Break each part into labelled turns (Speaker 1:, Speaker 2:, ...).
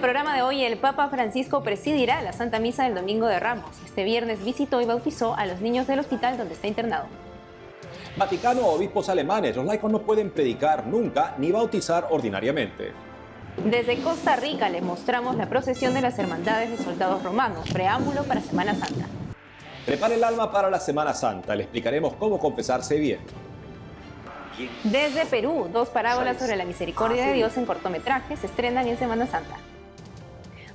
Speaker 1: programa de hoy, el Papa Francisco presidirá la Santa Misa del Domingo de Ramos. Este viernes visitó y bautizó a los niños del hospital donde está internado.
Speaker 2: Vaticano, obispos alemanes, los laicos no pueden predicar nunca ni bautizar ordinariamente.
Speaker 1: Desde Costa Rica les mostramos la procesión de las hermandades de soldados romanos, preámbulo para Semana Santa.
Speaker 2: Prepare el alma para la Semana Santa, le explicaremos cómo confesarse bien.
Speaker 1: Desde Perú, 2 parábolas sobre la misericordia de Dios en cortometraje se estrenan en Semana Santa.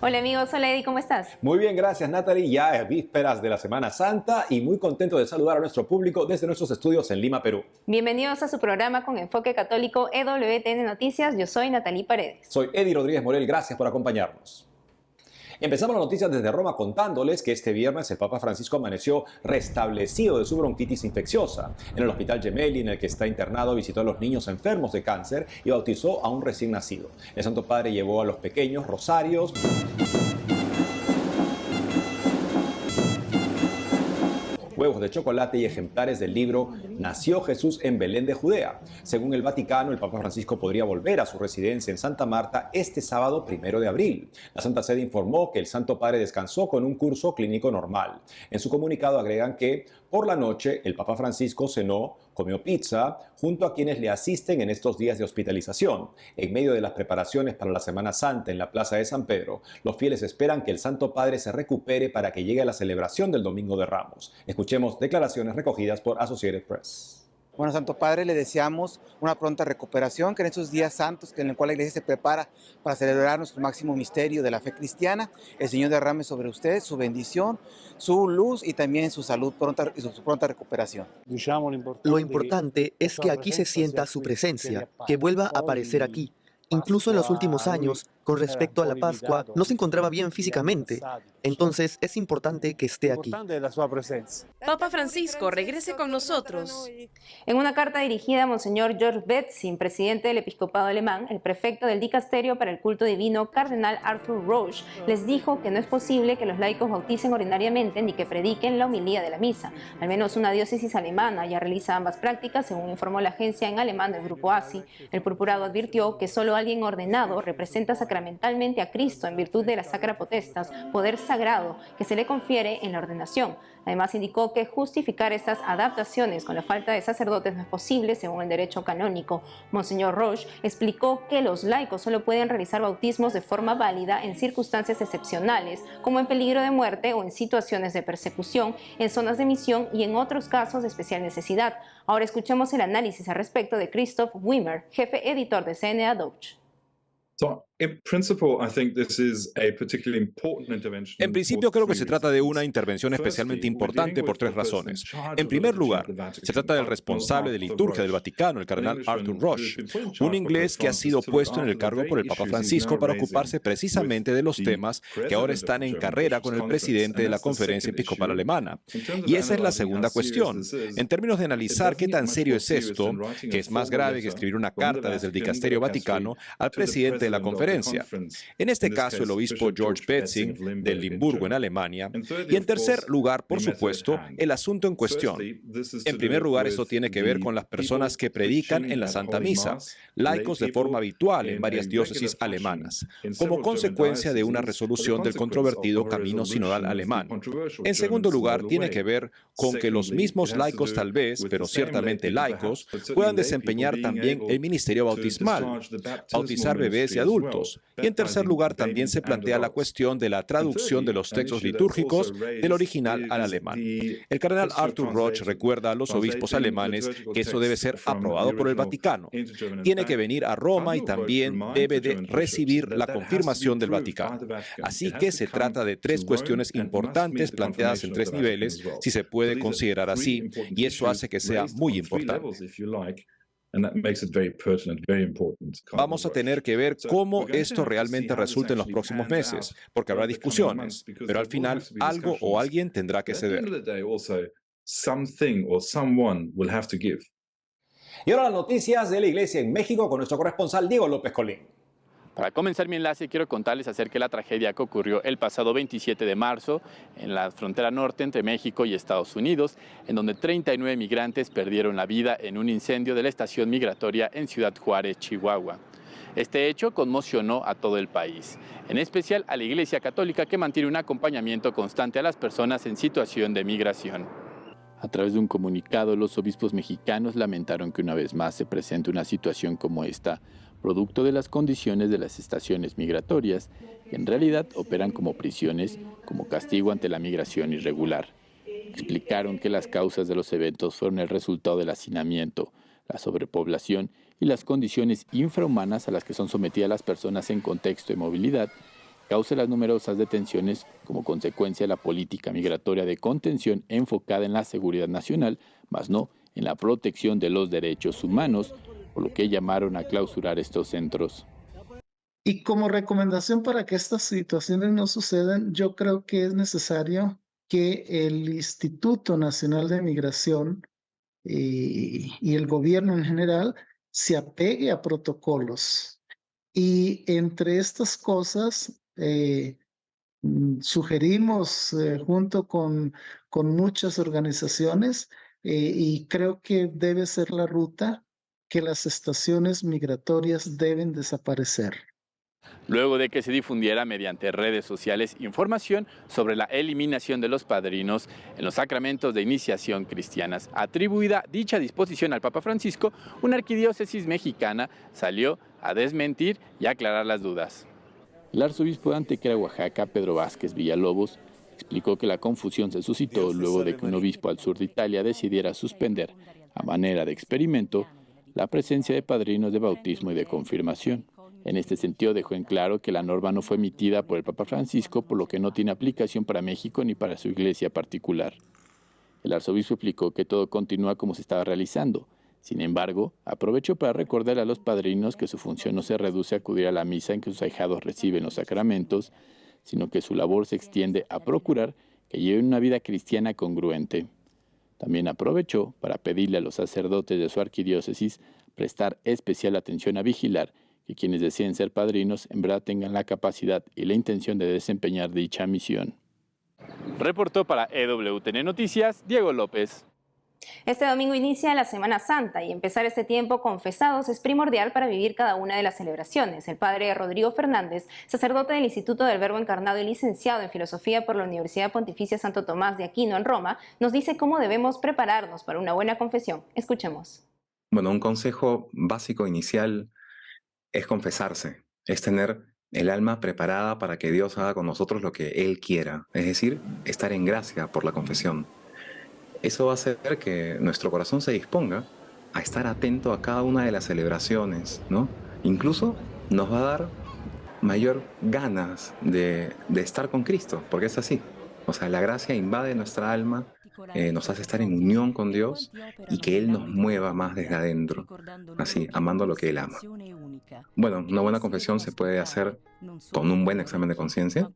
Speaker 1: Hola amigos, hola Eddie, ¿cómo estás?
Speaker 2: Muy bien, gracias Natalie, ya es vísperas de la Semana Santa y muy contento de saludar a nuestro público desde nuestros estudios en Lima, Perú.
Speaker 1: Bienvenidos a su programa con enfoque católico EWTN Noticias, yo soy Natalie Paredes.
Speaker 2: Soy Eddie Rodríguez Morel, gracias por acompañarnos. Empezamos las noticias desde Roma contándoles que este viernes el Papa Francisco amaneció restablecido de su bronquitis infecciosa. En el Hospital Gemelli, en el que está internado, visitó a los niños enfermos de cáncer y bautizó a un recién nacido. El Santo Padre llevó a los pequeños rosarios, huevos de chocolate y ejemplares del libro Nació Jesús en Belén de Judea. Según el Vaticano, el Papa Francisco podría volver a su residencia en Santa Marta este sábado 1 de abril. La Santa Sede informó que el Santo Padre descansó con un curso clínico normal. En su comunicado agregan que por la noche el Papa Francisco cenó, comió pizza junto a quienes le asisten en estos días de hospitalización. En medio de las preparaciones para la Semana Santa en la Plaza de San Pedro, los fieles esperan que el Santo Padre se recupere para que llegue a la celebración del Domingo de Ramos. Escuchemos declaraciones recogidas por Associated Press.
Speaker 3: Bueno, Santo Padre, le deseamos una pronta recuperación, que en estos días santos en el cual la Iglesia se prepara para celebrar nuestro máximo misterio de la fe cristiana, el Señor derrame sobre usted su bendición, su luz y también su salud pronta y su pronta recuperación.
Speaker 4: Lo importante es que aquí se sienta su presencia, que vuelva a aparecer aquí. Incluso en los últimos años, con respecto a la Pascua, no se encontraba bien físicamente. Entonces es importante que esté aquí.
Speaker 5: Papa Francisco, regrese con nosotros.
Speaker 1: En una carta dirigida a Monseñor George Betzing, presidente del episcopado alemán, el prefecto del dicasterio para el culto divino, cardenal Arthur Roche, les dijo que no es posible que los laicos bauticen ordinariamente ni que prediquen la homilía de la misa. Al menos una diócesis alemana ya realiza ambas prácticas, según informó la agencia en alemán del grupo ASI. El purpurado advirtió que solo alguien ordenado representa sacramentalmente a Cristo en virtud de la Sacra Potestas, poder sagrado que se le confiere en la ordenación. Además indicó que justificar estas adaptaciones con la falta de sacerdotes no es posible según el derecho canónico. Monseñor Roche explicó que los laicos solo pueden realizar bautismos de forma válida en circunstancias excepcionales, como en peligro de muerte o en situaciones de persecución, en zonas de misión y en otros casos de especial necesidad. Ahora escuchemos el análisis al respecto de Christoph Wimmer, jefe editor de CNA Deutsch.
Speaker 6: En principio creo que se trata de una intervención especialmente importante por 3 razones. En primer lugar, se trata del responsable de liturgia del Vaticano, el cardenal Arthur Roche, un inglés que ha sido puesto en el cargo por el Papa Francisco para ocuparse precisamente de los temas que ahora están en carrera con el presidente de la Conferencia Episcopal Alemana. Y esa es la segunda cuestión. En términos de analizar qué tan serio es esto, que es más grave que escribir una carta desde el dicasterio Vaticano al presidente de la conferencia. En este caso, el obispo George Betzing, de Limburgo, en Alemania. Y en tercer lugar, por supuesto, el asunto en cuestión. En primer lugar, esto tiene que ver con las personas que predican en la Santa Misa, laicos de forma habitual en varias diócesis alemanas, como consecuencia de una resolución del controvertido camino sinodal alemán. En segundo lugar, tiene que ver con que los mismos laicos tal vez, pero ciertamente laicos, puedan desempeñar también el ministerio bautismal, bautizar bebés y adultos. Y en tercer lugar, también se plantea la cuestión de la traducción de los textos litúrgicos del original al alemán. El cardenal Arthur Roche recuerda a los obispos alemanes que eso debe ser aprobado por el Vaticano. Tiene que venir a Roma y también debe de recibir la confirmación del Vaticano. Así que se trata de 3 cuestiones importantes planteadas en 3 niveles, si se puede considerar así, y eso hace que sea muy importante. Vamos a tener que ver cómo esto realmente resulta en los próximos meses, porque habrá discusiones, pero al final algo o alguien tendrá que ceder.
Speaker 2: Y ahora las noticias de la Iglesia en México con nuestro corresponsal Diego López Colín.
Speaker 7: Para comenzar mi enlace, quiero contarles acerca de la tragedia que ocurrió el pasado 27 de marzo en la frontera norte entre México y Estados Unidos, en donde 39 migrantes perdieron la vida en un incendio de la estación migratoria en Ciudad Juárez, Chihuahua. Este hecho conmocionó a todo el país, en especial a la Iglesia Católica, que mantiene un acompañamiento constante a las personas en situación de migración. A través de un comunicado, los obispos mexicanos lamentaron que una vez más se presente una situación como esta, producto de las condiciones de las estaciones migratorias, que en realidad operan como prisiones, como castigo ante la migración irregular. Explicaron que las causas de los eventos fueron el resultado del hacinamiento, la sobrepoblación y las condiciones infrahumanas a las que son sometidas las personas en contexto de movilidad, causa las numerosas detenciones como consecuencia de la política migratoria de contención enfocada en la seguridad nacional, mas no en la protección de los derechos humanos, por lo que llamaron a clausurar estos centros.
Speaker 8: Y como recomendación para que estas situaciones no sucedan, yo creo que es necesario que el Instituto Nacional de Migración y el gobierno en general se apegue a protocolos. Y entre estas cosas, sugerimos junto con muchas organizaciones y creo que debe ser la ruta que las estaciones migratorias deben desaparecer.
Speaker 7: Luego de que se difundiera mediante redes sociales información sobre la eliminación de los padrinos en los sacramentos de iniciación cristianas, atribuida dicha disposición al Papa Francisco, una arquidiócesis mexicana salió a desmentir y aclarar las dudas. El arzobispo de Antequera, Oaxaca, Pedro Vázquez Villalobos, explicó que la confusión se suscitó luego de que un obispo al sur de Italia decidiera suspender, a manera de experimento, la presencia de padrinos de bautismo y de confirmación. En este sentido, dejó en claro que la norma no fue emitida por el Papa Francisco, por lo que no tiene aplicación para México ni para su iglesia particular. El arzobispo explicó que todo continúa como se estaba realizando. Sin embargo, aprovechó para recordar a los padrinos que su función no se reduce a acudir a la misa en que sus ahijados reciben los sacramentos, sino que su labor se extiende a procurar que lleven una vida cristiana congruente. También aprovechó para pedirle a los sacerdotes de su arquidiócesis prestar especial atención a vigilar que quienes deseen ser padrinos en verdad tengan la capacidad y la intención de desempeñar dicha misión. Reportó para EWTN Noticias, Diego López.
Speaker 1: Este domingo inicia la Semana Santa y empezar este tiempo confesados es primordial para vivir cada una de las celebraciones. El padre Rodrigo Fernández, sacerdote del Instituto del Verbo Encarnado y licenciado en Filosofía por la Universidad Pontificia Santo Tomás de Aquino en Roma, nos dice cómo debemos prepararnos para una buena confesión. Escuchemos.
Speaker 9: Bueno, un consejo básico inicial es confesarse, es tener el alma preparada para que Dios haga con nosotros lo que Él quiera, es decir, estar en gracia por la confesión. Eso va a hacer que nuestro corazón se disponga a estar atento a cada una de las celebraciones, ¿no? Incluso nos va a dar mayor ganas de estar con Cristo, porque es así. O sea, la gracia invade nuestra alma, nos hace estar en unión con Dios y que Él nos mueva más desde adentro, así, amando lo que Él ama. Bueno, una buena confesión se puede hacer con un buen examen de conciencia.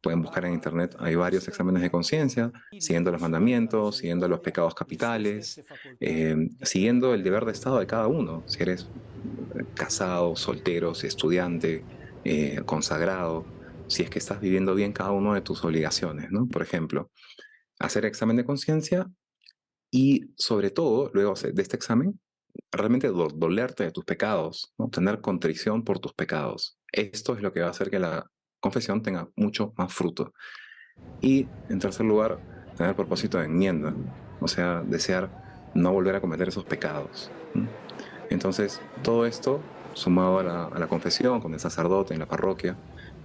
Speaker 9: Pueden buscar en internet, hay varios exámenes de conciencia, siguiendo los mandamientos, siguiendo los pecados capitales, siguiendo el deber de estado de cada uno. Si eres casado, soltero, si estudiante, consagrado, si es que estás viviendo bien cada una de tus obligaciones, ¿no? Por ejemplo, hacer examen de conciencia y sobre todo, luego de este examen, realmente dolerte de tus pecados, ¿no? Tener contrición por tus pecados. Esto es lo que va a hacer que la confesión tenga mucho más fruto. Y, en tercer lugar, tener propósito de enmienda, o sea, desear no volver a cometer esos pecados. Entonces, todo esto, sumado a la confesión, con el sacerdote en la parroquia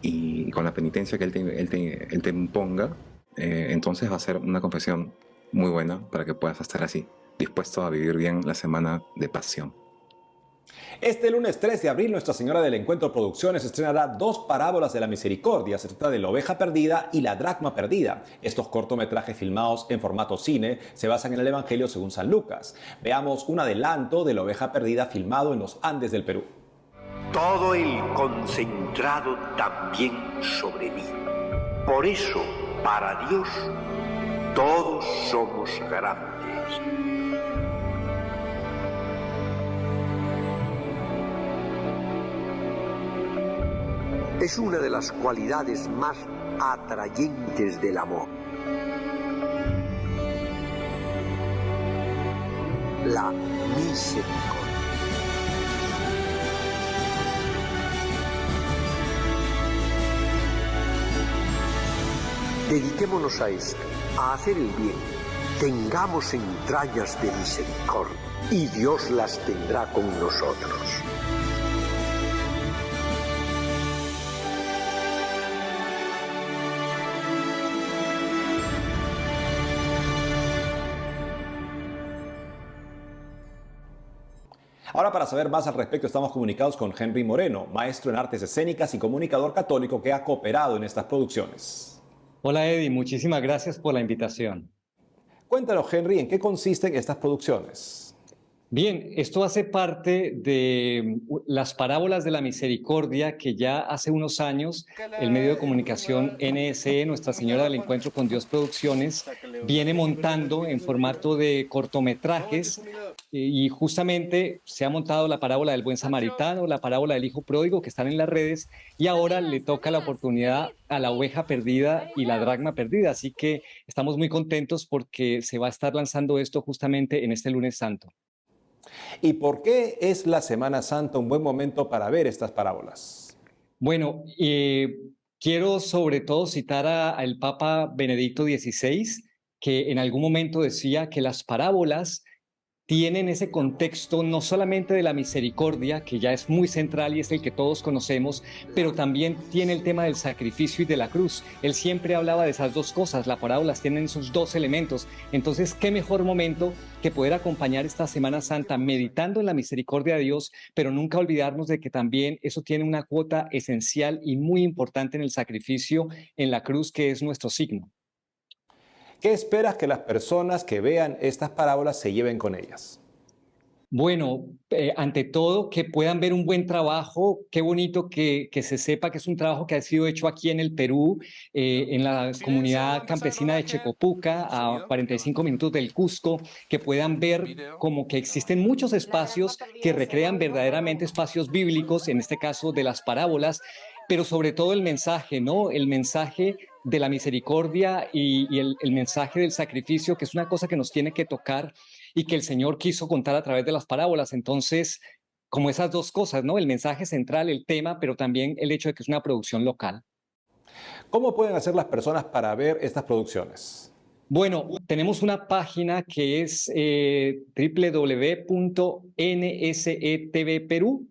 Speaker 9: y con la penitencia que él te imponga, entonces va a ser una confesión muy buena para que puedas estar así, dispuesto a vivir bien la semana de pasión.
Speaker 2: Este lunes 3 de abril, Nuestra Señora del Encuentro Producciones estrenará 2 parábolas de la misericordia. Se trata de La Oveja Perdida y La Dracma Perdida. Estos cortometrajes filmados en formato cine se basan en el Evangelio según San Lucas. Veamos un adelanto de La Oveja Perdida filmado en los Andes del Perú.
Speaker 10: Todo el concentrado también sobre mí. Por eso, para Dios, todos somos grandes. Es una de las cualidades más atrayentes del amor. La misericordia. Dediquémonos a esto, a hacer el bien. Tengamos entrañas de misericordia y Dios las tendrá con nosotros.
Speaker 2: Ahora, para saber más al respecto, estamos comunicados con Henry Moreno, maestro en artes escénicas y comunicador católico que ha cooperado en estas producciones.
Speaker 11: Hola Eddie, muchísimas gracias por la invitación.
Speaker 2: Cuéntanos, Henry, ¿en qué consisten estas producciones?
Speaker 11: Bien, esto hace parte de las parábolas de la misericordia que ya hace unos años el medio de comunicación NSE, Nuestra Señora del Encuentro con Dios Producciones, viene montando en formato de cortometrajes y justamente se ha montado la parábola del Buen Samaritano, la parábola del Hijo Pródigo que están en las redes y ahora le toca la oportunidad a la oveja perdida y la dracma perdida. Así que estamos muy contentos porque se va a estar lanzando esto justamente en este lunes santo.
Speaker 2: ¿Y por qué es la Semana Santa un buen momento para ver estas parábolas?
Speaker 11: Bueno, quiero sobre todo citar al Papa Benedicto XVI, que en algún momento decía que las parábolas tienen ese contexto no solamente de la misericordia, que ya es muy central y es el que todos conocemos, pero también tiene el tema del sacrificio y de la cruz. Él siempre hablaba de esas dos cosas, las parábolas tienen esos dos elementos. Entonces, qué mejor momento que poder acompañar esta Semana Santa meditando en la misericordia de Dios, pero nunca olvidarnos de que también eso tiene una cuota esencial y muy importante en el sacrificio en la cruz, que es nuestro signo.
Speaker 2: ¿Qué esperas que las personas que vean estas parábolas se lleven con ellas?
Speaker 11: Bueno, ante todo, que puedan ver un buen trabajo. Qué bonito que se sepa que es un trabajo que ha sido hecho aquí en el Perú, en la comunidad campesina de Checopuca, a 45 minutos del Cusco, que puedan ver como que existen muchos espacios que recrean verdaderamente espacios bíblicos, en este caso de las parábolas, pero sobre todo el mensaje, ¿no? El mensaje de la misericordia y el mensaje del sacrificio, que es una cosa que nos tiene que tocar y que el Señor quiso contar a través de las parábolas. Entonces, como esas dos cosas, ¿no? El mensaje central, el tema, pero también el hecho de que es una producción local.
Speaker 2: ¿Cómo pueden hacer las personas para ver estas producciones?
Speaker 11: Bueno, tenemos una página que es www.nsetvperú.com.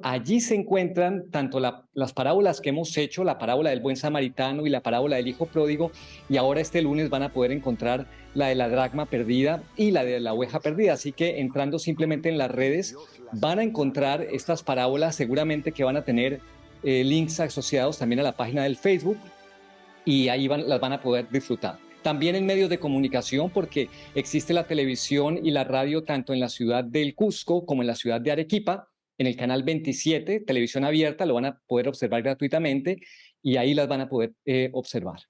Speaker 11: Allí se encuentran tanto las parábolas que hemos hecho, la parábola del Buen Samaritano y la parábola del Hijo Pródigo, y ahora este lunes van a poder encontrar la de la dracma perdida y la de la oveja perdida. Así que entrando simplemente en las redes van a encontrar estas parábolas, seguramente que van a tener links asociados también a la página del Facebook y ahí las van a poder disfrutar. También en medios de comunicación, porque existe la televisión y la radio tanto en la ciudad del Cusco como en la ciudad de Arequipa. En el canal 27, televisión abierta, lo van a poder observar gratuitamente y ahí las van a poder observar.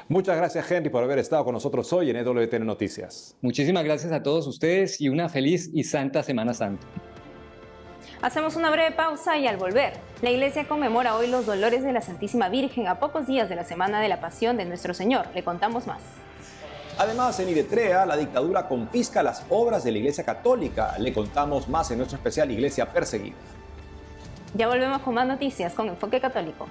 Speaker 2: Muchas gracias, Henry, por haber estado con nosotros hoy en EWTN Noticias.
Speaker 11: Muchísimas gracias a todos ustedes y una feliz y santa Semana Santa.
Speaker 1: Hacemos una breve pausa y al volver, la Iglesia conmemora hoy los dolores de la Santísima Virgen a pocos días de la Semana de la Pasión de Nuestro Señor. Le contamos más.
Speaker 2: Además, en Eritrea, la dictadura confisca las obras de la Iglesia Católica. Le contamos más en nuestro especial Iglesia Perseguida.
Speaker 1: Ya volvemos con más noticias con Enfoque Católico.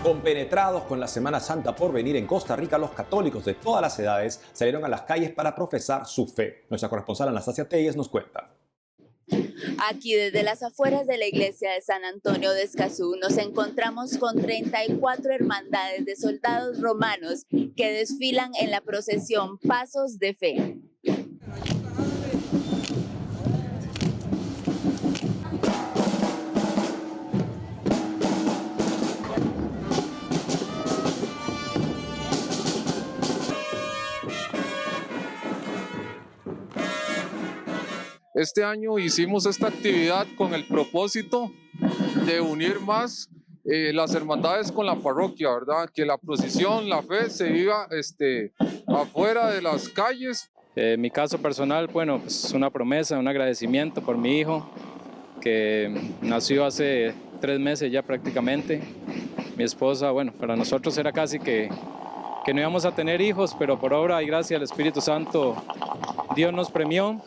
Speaker 2: Compenetrados con la Semana Santa por venir en Costa Rica, los católicos de todas las edades salieron a las calles para profesar su fe. Nuestra corresponsal Anastasia Telles nos cuenta.
Speaker 12: Aquí desde las afueras de la iglesia de San Antonio de Escazú nos encontramos con 34 hermandades de soldados romanos que desfilan en la procesión Pasos de Fe.
Speaker 13: Este año hicimos esta actividad con el propósito de unir más las hermandades con la parroquia, ¿verdad? Que la procesión, la fe se viva afuera de las calles.
Speaker 14: En mi caso personal, bueno, pues una promesa, un agradecimiento por mi hijo, que nació hace 3 meses ya prácticamente. Mi esposa, bueno, para nosotros era casi que que no íbamos a tener hijos, pero por obra y gracia del Espíritu Santo, Dios nos premió.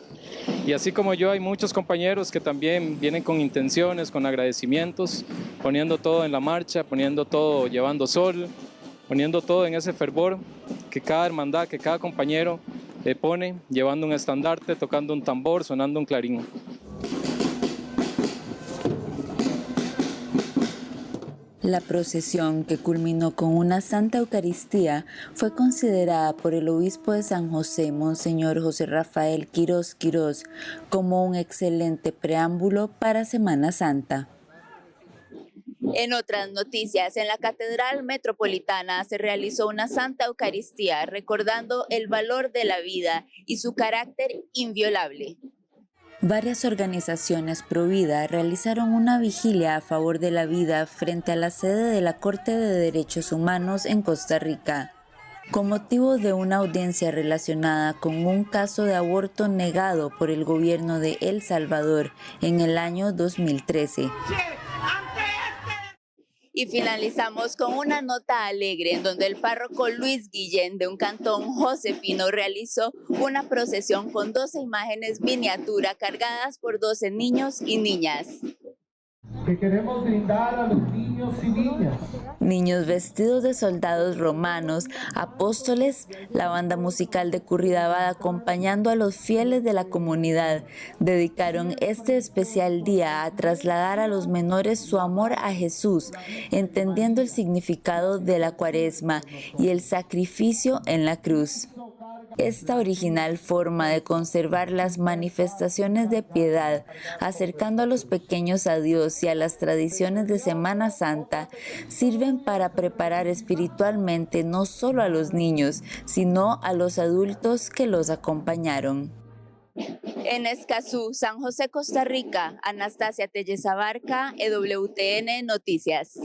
Speaker 14: Y así como yo, hay muchos compañeros que también vienen con intenciones, con agradecimientos, poniendo todo en la marcha, poniendo todo, llevando sol, poniendo todo en ese fervor que cada hermandad, que cada compañero pone, llevando un estandarte, tocando un tambor, sonando un clarín.
Speaker 12: La procesión, que culminó con una Santa Eucaristía, fue considerada por el obispo de San José, Monseñor José Rafael Quirós Quirós, como un excelente preámbulo para Semana Santa. En otras noticias, en la Catedral Metropolitana se realizó una Santa Eucaristía recordando el valor de la vida y su carácter inviolable. Varias organizaciones pro vida realizaron una vigilia a favor de la vida frente a la sede de la Corte de Derechos Humanos en Costa Rica, con motivo de una audiencia relacionada con un caso de aborto negado por el gobierno de El Salvador en el año 2013. Y finalizamos con una nota alegre en donde el párroco Luis Guillén de un cantón josefino realizó una procesión con 12 imágenes miniatura cargadas por 12 niños y niñas.
Speaker 15: Que queremos brindar a los niños y niñas.
Speaker 12: Niños vestidos de soldados romanos, apóstoles, la banda musical de Curridabat acompañando a los fieles de la comunidad, dedicaron este especial día a trasladar a los menores su amor a Jesús, entendiendo el significado de la Cuaresma y el sacrificio en la cruz. Esta original forma de conservar las manifestaciones de piedad, acercando a los pequeños a Dios y a las tradiciones de Semana Santa, sirven para preparar espiritualmente no solo a los niños, sino a los adultos que los acompañaron. En Escazú, San José, Costa Rica, Anastasia Tellez Abarca, EWTN Noticias.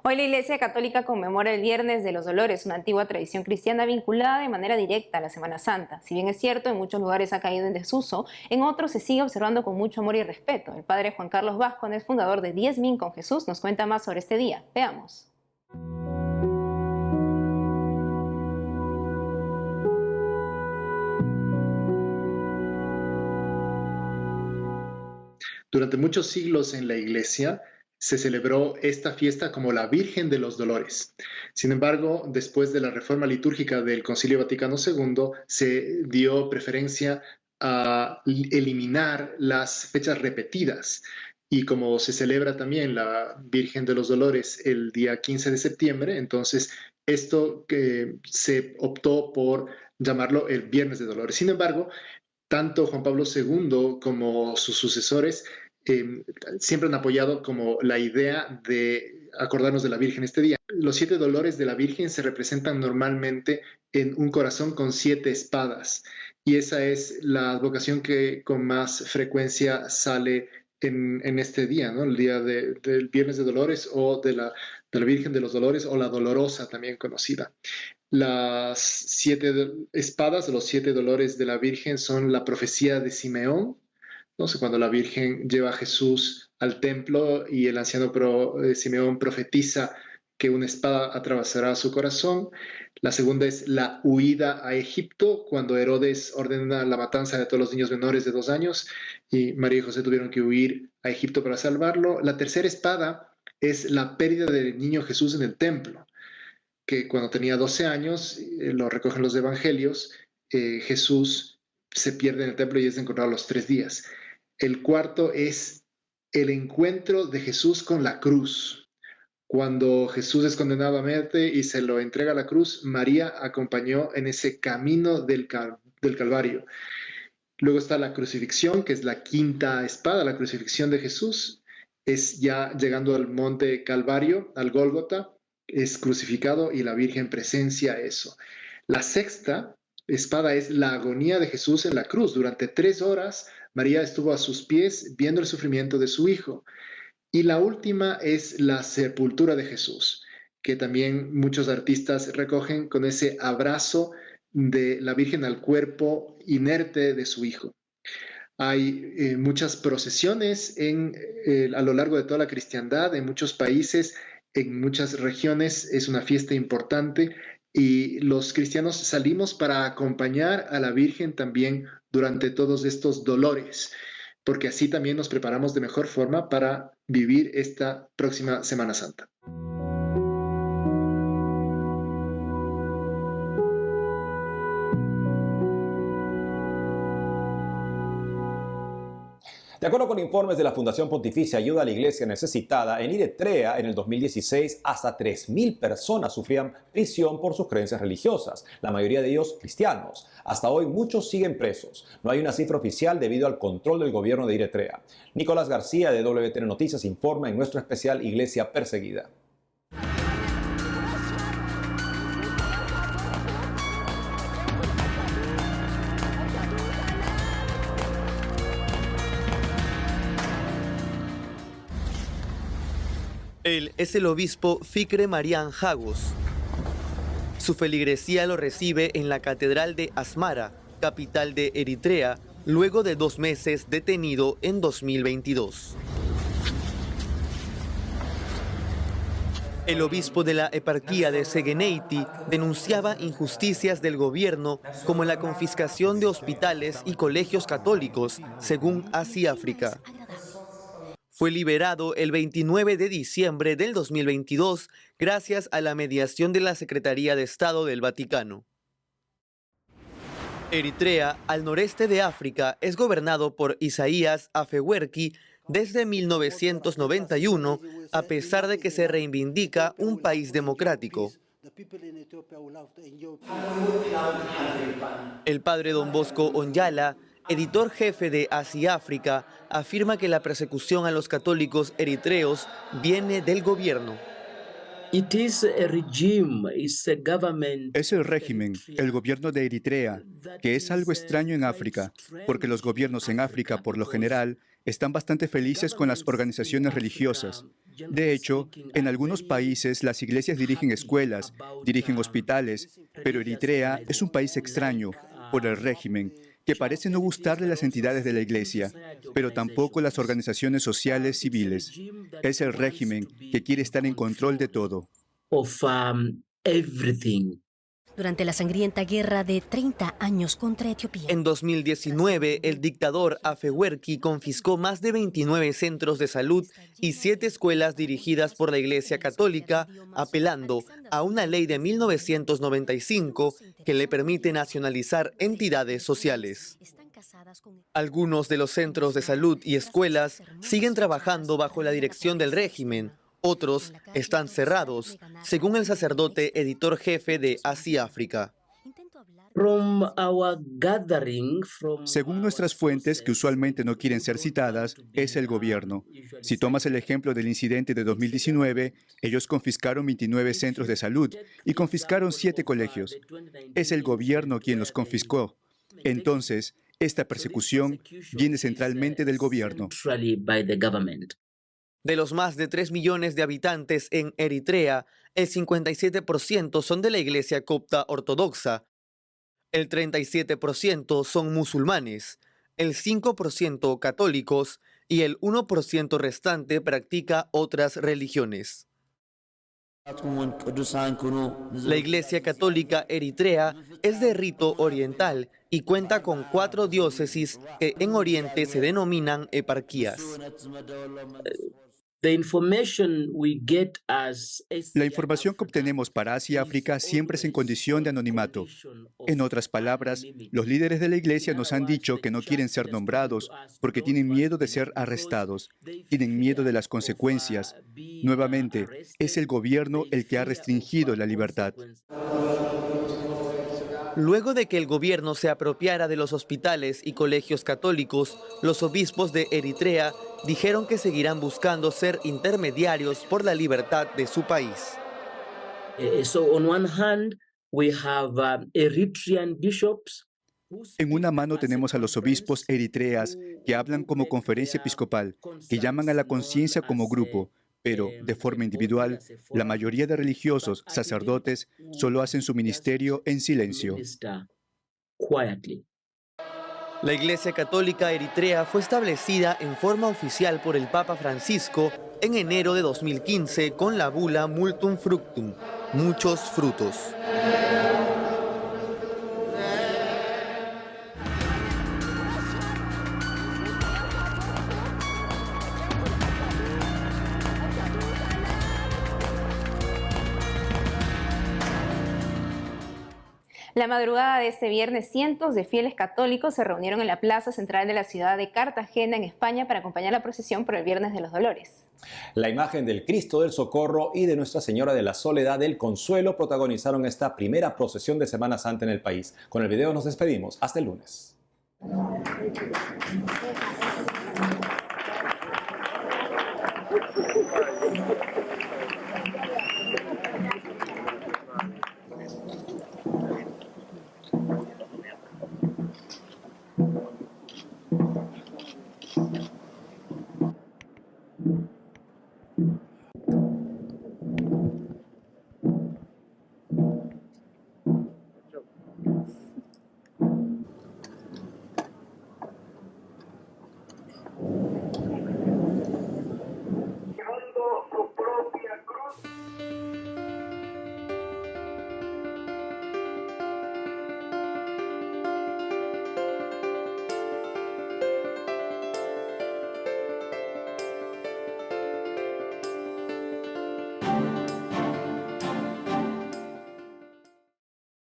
Speaker 1: Hoy la Iglesia Católica conmemora el Viernes de los Dolores, una antigua tradición cristiana vinculada de manera directa a la Semana Santa. Si bien es cierto, en muchos lugares ha caído en desuso, en otros se sigue observando con mucho amor y respeto. El padre Juan Carlos Vázquez, fundador de 10 Min con Jesús, nos cuenta más sobre este día. Veamos.
Speaker 16: Durante muchos siglos en la Iglesia se celebró esta fiesta como la Virgen de los Dolores. Sin embargo, después de la reforma litúrgica del Concilio Vaticano II, se dio preferencia a eliminar las fechas repetidas. Y como se celebra también la Virgen de los Dolores el día 15 de septiembre, entonces esto se optó por llamarlo el Viernes de Dolores. Sin embargo, tanto Juan Pablo II como sus sucesores siempre han apoyado como la idea de acordarnos de la Virgen este día. Los 7 dolores de la Virgen se representan normalmente en un corazón con 7 espadas, y esa es la advocación que con más frecuencia sale en este día, ¿no? El día del Viernes de Dolores o de la Virgen de los Dolores, o la Dolorosa también conocida. Las 7 espadas, los 7 dolores de la Virgen, son la profecía de Simeón. Entonces, cuando la Virgen lleva a Jesús al templo y el anciano Simeón profetiza que una espada atravesará su corazón. La segunda es la huida a Egipto, cuando Herodes ordena la matanza de todos los niños menores de 2 años y María y José tuvieron que huir a Egipto para salvarlo. La tercera espada es la pérdida del niño Jesús en el templo, que cuando tenía 12 años, lo recogen los evangelios, Jesús se pierde en el templo y es encontrado a los 3 días. El cuarto es el encuentro de Jesús con la cruz. Cuando Jesús es condenado a muerte y se lo entrega a la cruz, María acompañó en ese camino del Calvario. Luego está la crucifixión, que es la quinta espada, la crucifixión de Jesús. Es ya llegando al monte Calvario, al Gólgota, es crucificado y la Virgen presencia eso. La sexta espada es la agonía de Jesús en la cruz. Durante 3 horas, María estuvo a sus pies viendo el sufrimiento de su hijo. Y la última es la sepultura de Jesús, que también muchos artistas recogen con ese abrazo de la Virgen al cuerpo inerte de su hijo. Hay muchas procesiones a lo largo de toda la cristiandad, en muchos países, en muchas regiones. Es una fiesta importante y los cristianos salimos para acompañar a la Virgen también durante todos estos dolores, porque así también nos preparamos de mejor forma para vivir esta próxima Semana Santa.
Speaker 2: De acuerdo con informes de la Fundación Pontificia Ayuda a la Iglesia Necesitada, en Eritrea en el 2016 hasta 3.000 personas sufrían prisión por sus creencias religiosas, la mayoría de ellos cristianos. Hasta hoy muchos siguen presos. No hay una cifra oficial debido al control del gobierno de Eritrea. Nicolás García de WTN Noticias informa en nuestro especial Iglesia Perseguida.
Speaker 4: Él es el obispo Fikre Marian Hagos. Su feligresía lo recibe en la Catedral de Asmara, capital de Eritrea, luego de 2 meses detenido en 2022. El obispo de la eparquía de Segeneiti denunciaba injusticias del gobierno como la confiscación de hospitales y colegios católicos, según Asia África. Fue liberado el 29 de diciembre del 2022 gracias a la mediación de la Secretaría de Estado del Vaticano. Eritrea, al noreste de África, es gobernado por Isaías Afewerki desde 1991, a pesar de que se reivindica un país democrático. El padre Don Bosco Onyala, editor jefe de Asia África, afirma que la persecución a los católicos eritreos viene del gobierno.
Speaker 17: Es el régimen, el gobierno de Eritrea, que es algo extraño en África, porque los gobiernos en África, por lo general, están bastante felices con las organizaciones religiosas. De hecho, en algunos países las iglesias dirigen escuelas, dirigen hospitales, pero Eritrea es un país extraño por el régimen, que parece no gustarle las entidades de la iglesia, pero tampoco las organizaciones sociales civiles. Es el régimen que quiere estar en control de todo.
Speaker 18: Durante la sangrienta guerra de 30 años contra Etiopía.
Speaker 4: En 2019, el dictador Afewerki confiscó más de 29 centros de salud y 7 escuelas dirigidas por la Iglesia Católica, apelando a una ley de 1995 que le permite nacionalizar entidades sociales. Algunos de los centros de salud y escuelas siguen trabajando bajo la dirección del régimen. Otros están cerrados, según el sacerdote editor jefe de Asia África.
Speaker 17: Según nuestras fuentes, que usualmente no quieren ser citadas, es el gobierno. Si tomas el ejemplo del incidente de 2019, ellos confiscaron 29 centros de salud y confiscaron 7 colegios. Es el gobierno quien los confiscó. Entonces, esta persecución viene centralmente del gobierno.
Speaker 4: De los más de 3 millones de habitantes en Eritrea, el 57% son de la Iglesia Copta Ortodoxa, el 37% son musulmanes, el 5% católicos y el 1% restante practica otras religiones. La Iglesia Católica Eritrea es de rito oriental y cuenta con 4 diócesis que en Oriente se denominan eparquías.
Speaker 17: La información que obtenemos para Asia y África siempre es en condición de anonimato. En otras palabras, los líderes de la iglesia nos han dicho que no quieren ser nombrados porque tienen miedo de ser arrestados, tienen miedo de las consecuencias. Nuevamente, es el gobierno el que ha restringido la libertad.
Speaker 4: Luego de que el gobierno se apropiara de los hospitales y colegios católicos, los obispos de Eritrea dijeron que seguirán buscando ser intermediarios por la libertad de su país.
Speaker 17: En una mano tenemos a los obispos eritreas que hablan como conferencia episcopal, que llaman a la conciencia como grupo, pero de forma individual, la mayoría de religiosos, sacerdotes, solo hacen su ministerio en silencio.
Speaker 4: La Iglesia Católica Eritrea fue establecida en forma oficial por el Papa Francisco en enero de 2015 con la bula Multum Fructum, muchos frutos.
Speaker 1: La madrugada de este viernes, cientos de fieles católicos se reunieron en la plaza central de la ciudad de Cartagena, en España, para acompañar la procesión por el Viernes de los Dolores.
Speaker 2: La imagen del Cristo del Socorro y de Nuestra Señora de la Soledad del Consuelo protagonizaron esta primera procesión de Semana Santa en el país. Con el video nos despedimos. Hasta el lunes.